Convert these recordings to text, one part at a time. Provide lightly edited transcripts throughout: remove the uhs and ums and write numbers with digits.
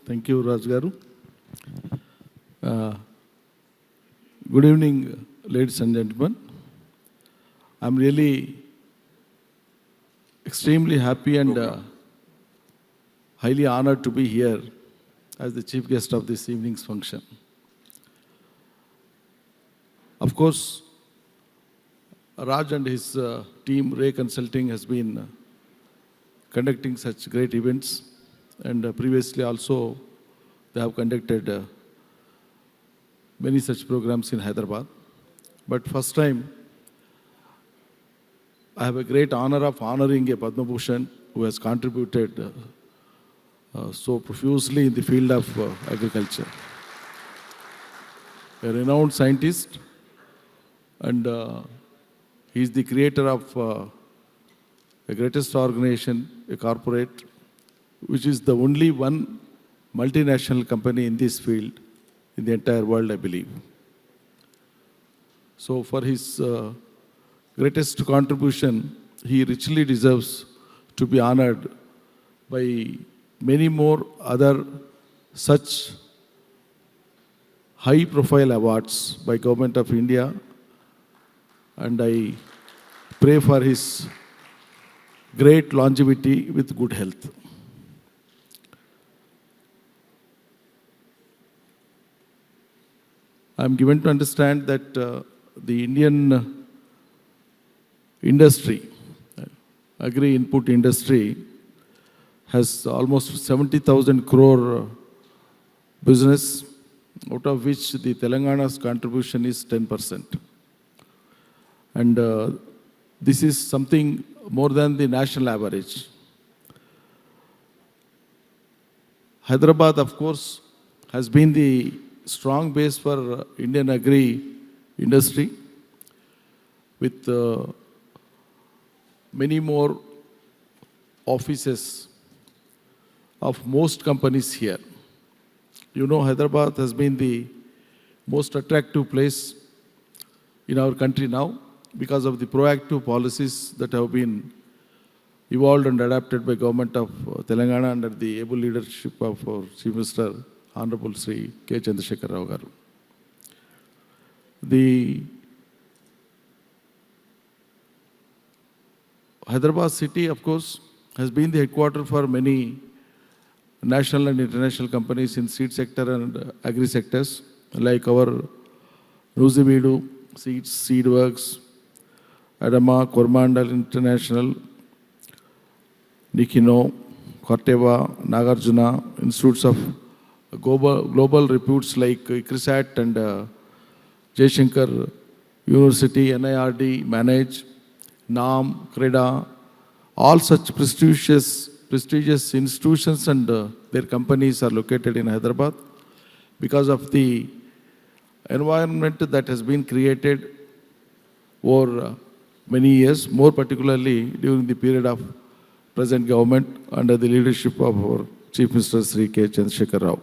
Thank you, Raj Garu. Good evening, ladies and gentlemen. I'm really extremely happy and highly honored to be here as the chief guest of this evening's function. Of course, Raj and his team, Ray Consulting, has been conducting such great events, and previously also they have conducted many such programs in Hyderabad. But first time, I have a great honor of honoring a Padma Bhushan who has contributed so profusely in the field of agriculture. A renowned scientist, and he is the creator of the greatest organization, a corporate, which is the only one multinational company in this field in the entire world, I believe. So for his greatest contribution, he richly deserves to be honored by many more other such high-profile awards by Government of India, and I pray for his great longevity with good health. I'm given to understand that the Indian industry, agri input industry, has almost 70,000 crore business, out of which the Telangana's contribution is 10%. And this is something more than the national average. Hyderabad, of course, has been the strong base for Indian agri industry, with many more offices of most companies here. You know, Hyderabad has been the most attractive place in our country now because of the proactive policies that have been evolved and adapted by Government of Telangana under the able leadership of our Chief Minister, Honorable Shree K. Chandrasekhar Rao Garu. The Hyderabad city, of course, has been the headquarters for many national and international companies in seed sector and agri sectors, like our Nuziveedu Seeds, Seedworks, Adama, Coromandel International, Nikino, Corteva, Nagarjuna, institutes of global reputes like ICRISAT and Jaishankar University, NIRD, Manage, NAM, CREDA, all such prestigious institutions and their companies are located in Hyderabad because of the environment that has been created over many years, more particularly during the period of present government under the leadership of our Chief Minister Sri K. Chandrasekhar Rao.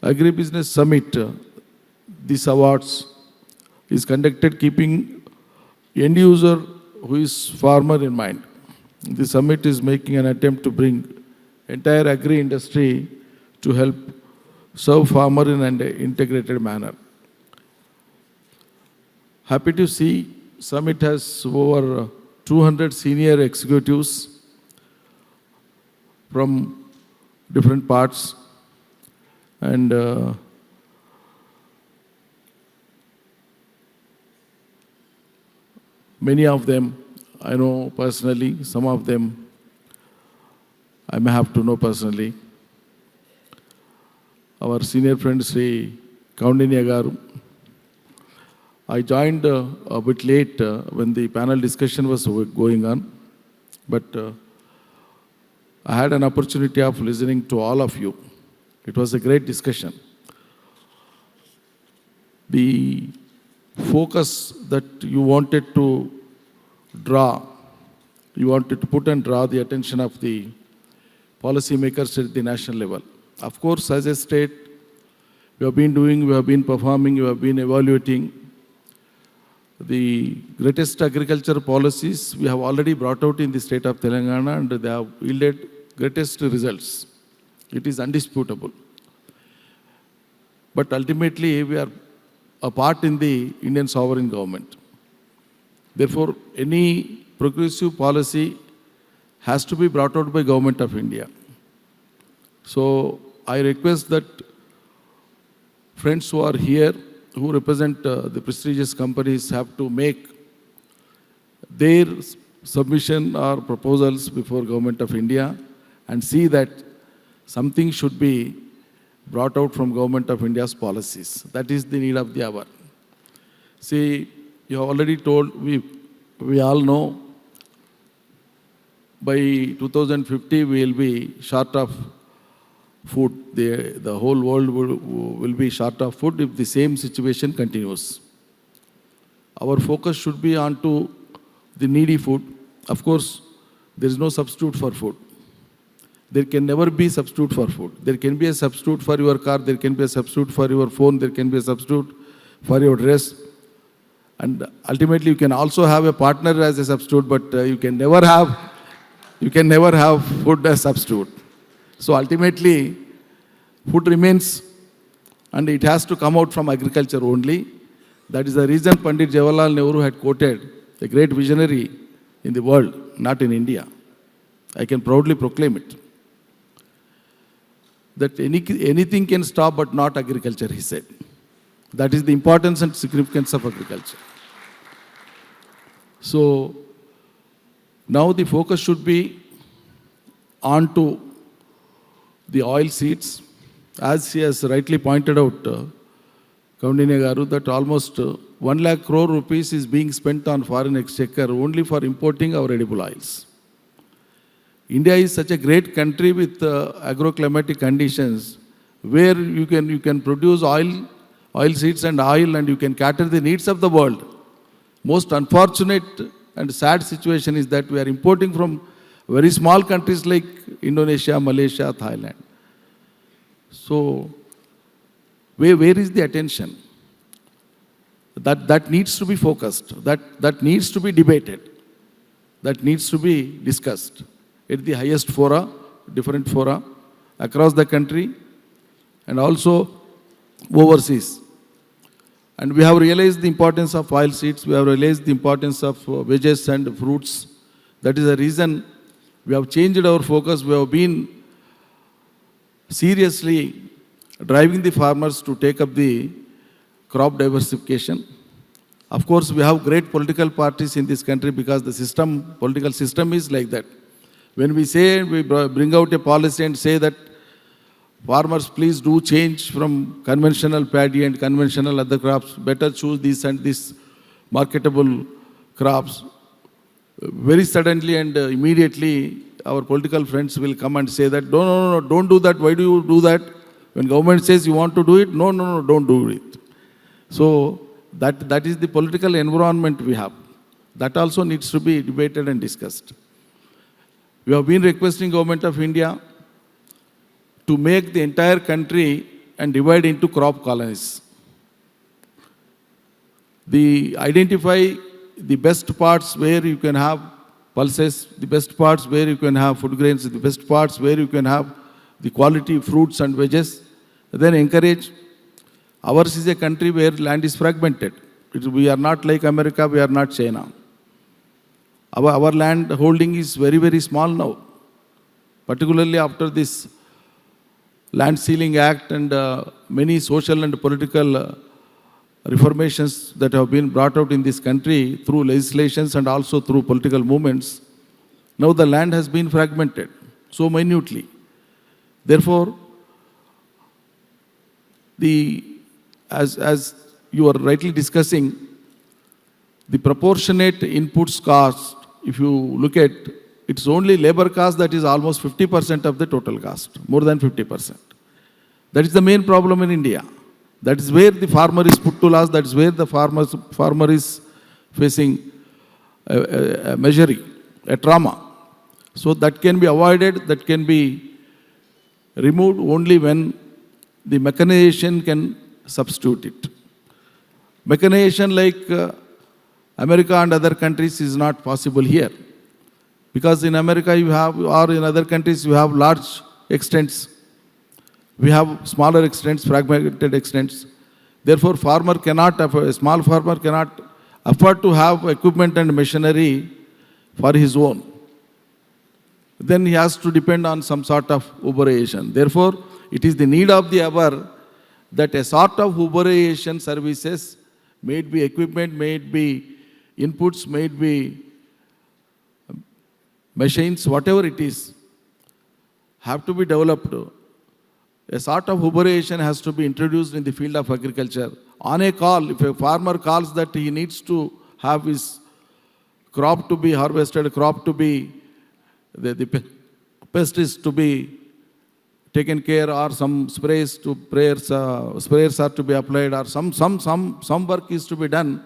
Agri Business Summit, these awards, is conducted keeping end user who is farmer in mind. The summit is making an attempt to bring entire agri industry to help serve farmer in an integrated manner. Happy to see summit has over 200 senior executives from different parts, and many of them I know personally, some of them I may have to know personally. Our senior friend Sri Kaundinya Garu. I joined a bit late when the panel discussion was going on, but I had an opportunity of listening to all of you. It was a great discussion. The focus that you wanted to draw, you wanted to put and draw the attention of the policymakers at the national level. Of course, as a state, we have been doing, we have been performing, we have been evaluating. The greatest agriculture policies we have already brought out in the state of Telangana, and they have yielded greatest results. It is undisputable. But ultimately, we are a part in the Indian sovereign government. Therefore, any progressive policy has to be brought out by Government of India. So I request that friends who are here, who represent the prestigious companies, have to make their submission or proposals before Government of India and see that something should be brought out from Government of India's policies. That is the need of the hour. See, you have already told, we all know by 2050 we will be short of food. The whole world will be short of food if the same situation continues. Our focus should be on to the needy food. Of course, there is no substitute for food. There can never be substitute for food. There can be a substitute for your car, there can be a substitute for your phone, there can be a substitute for your dress. And ultimately, you can also have a partner as a substitute, but you can never have food as substitute. So ultimately, food remains, and it has to come out from agriculture only. That is the reason Pandit Jawaharlal Nehru had quoted, a great visionary in the world, not in India. I can proudly proclaim it. That anything can stop but not agriculture, he said. That is the importance and significance of agriculture. So now the focus should be on to the oil seeds. As he has rightly pointed out, Kaundinya Garu, that almost 1 lakh crore rupees is being spent on foreign exchequer only for importing our edible oils. India is such a great country with agroclimatic conditions where you can produce oil seeds and oil, and you can cater the needs of the world. Most unfortunate and sad situation is that we are importing from very small countries like Indonesia, Malaysia, Thailand. So where is the attention? That needs to be focused. That needs to be debated. That needs to be discussed at the highest fora, different fora, across the country and also overseas. And we have realized the importance of oil seeds, we have realized the importance of veggies and fruits. That is the reason we have changed our focus. We have been seriously driving the farmers to take up the crop diversification. Of course, we have great political parties in this country because the political system is like that. When we bring out a policy and say that farmers, please do change from conventional paddy and conventional other crops, better choose this and this marketable crops, very suddenly and immediately our political friends will come and say that, no, don't do that. Why do you do that? When government says you want to do it, no, don't do it. So that is the political environment we have. That also needs to be debated and discussed. We have been requesting Government of India to make the entire country and divide into crop colonies. Identify the best parts where you can have pulses, the best parts where you can have food grains, the best parts where you can have the quality fruits and veggies. Then encourage. Ours is a country where land is fragmented. We are not like America, we are not China. Our land holding is very, very small now, particularly after this Land Sealing Act and many social and political reformations that have been brought out in this country through legislations and also through political movements. Now the land has been fragmented so minutely. Therefore, as you are rightly discussing, the proportionate inputs cost, if you look at, it's only labor cost that is almost 50% of the total cost, more than 50%. That is the main problem in India. That is where the farmer is put to loss, that is where the farmer is facing a misery, a trauma. So that can be avoided, that can be removed only when the mechanization can substitute it. Mechanization like America and other countries is not possible here. Because in America you have, or in other countries you have large extents. We have smaller extents, fragmented extents. Therefore, a small farmer cannot afford to have equipment and machinery for his own. Then he has to depend on some sort of Uberization. Therefore, it is the need of the hour that a sort of Uberization services, may it be equipment, may it be inputs, may it be machines, whatever it is, have to be developed. A sort of Uberization has to be introduced in the field of agriculture. On a call, if a farmer calls that he needs to have his crop to be harvested, crop to be, the pest is to be taken care, or some sprayers are to be applied, or some work is to be done,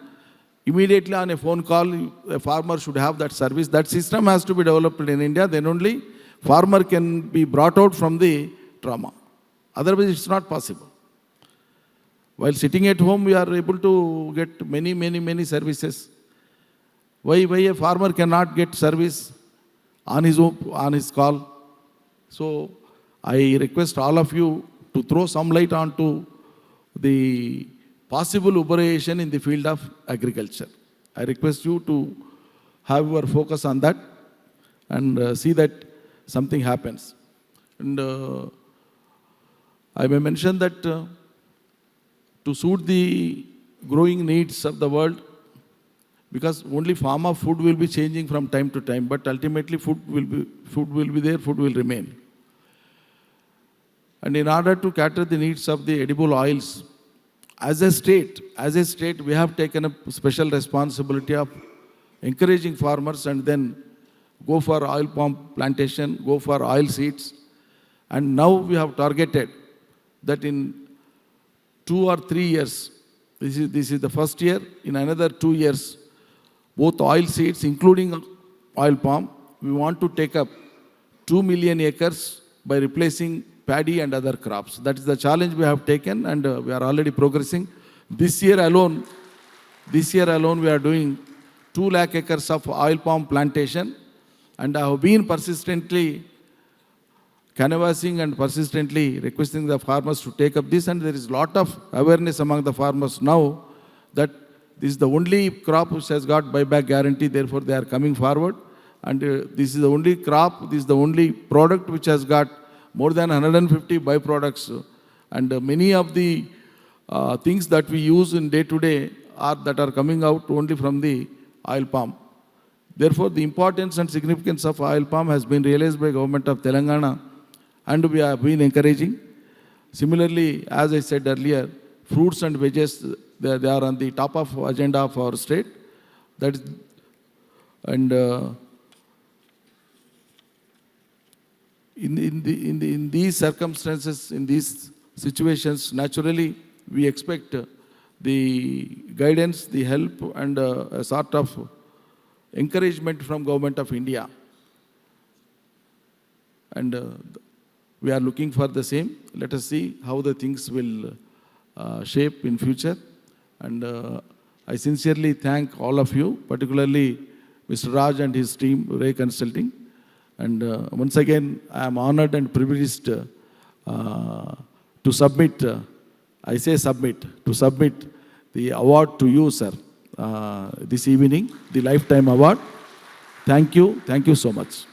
immediately on a phone call, a farmer should have that service. That system has to be developed in India. Then only farmer can be brought out from the trauma. Otherwise, it's not possible. While sitting at home, we are able to get many services. Why a farmer cannot get service on his own, on his call? So I request all of you to throw some light onto the possible Uberization in the field of agriculture. I request you to have your focus on that and see that something happens. And I may mention that to suit the growing needs of the world, because only form of food will be changing from time to time, but ultimately food will be there, food will remain. And in order to cater the needs of the edible oils, as a state, we have taken a special responsibility of encouraging farmers and then go for oil palm plantation, go for oil seeds. And now we have targeted that in 2 or 3 years, this is the first year, in another 2 years, both oil seeds, including oil palm, we want to take up 2 million acres by replacing paddy and other crops. That is the challenge we have taken, and we are already progressing. This year alone, we are doing 2 lakh acres of oil palm plantation, and I have been persistently canvassing and persistently requesting the farmers to take up this, and there is a lot of awareness among the farmers now that this is the only crop which has got buyback guarantee, therefore they are coming forward. And this is the only crop, this is the only product which has got more than 150 byproducts. And many of the things that we use in day-to-day that are coming out only from the oil palm. Therefore, the importance and significance of oil palm has been realized by government of Telangana, and we have been encouraging. Similarly, as I said earlier, fruits and veggies, they are on the top of agenda of our state. That is, and in these circumstances, in these situations, naturally we expect the guidance, the help, and a sort of encouragement from Government of India. And we are looking for the same. Let us see how the things will shape in future. And I sincerely thank all of you, particularly Mr. Raj and his team, Ray Consulting. And once again, I am honored and privileged to submit, to submit the award to you, sir, this evening, the Lifetime Award. Thank you so much.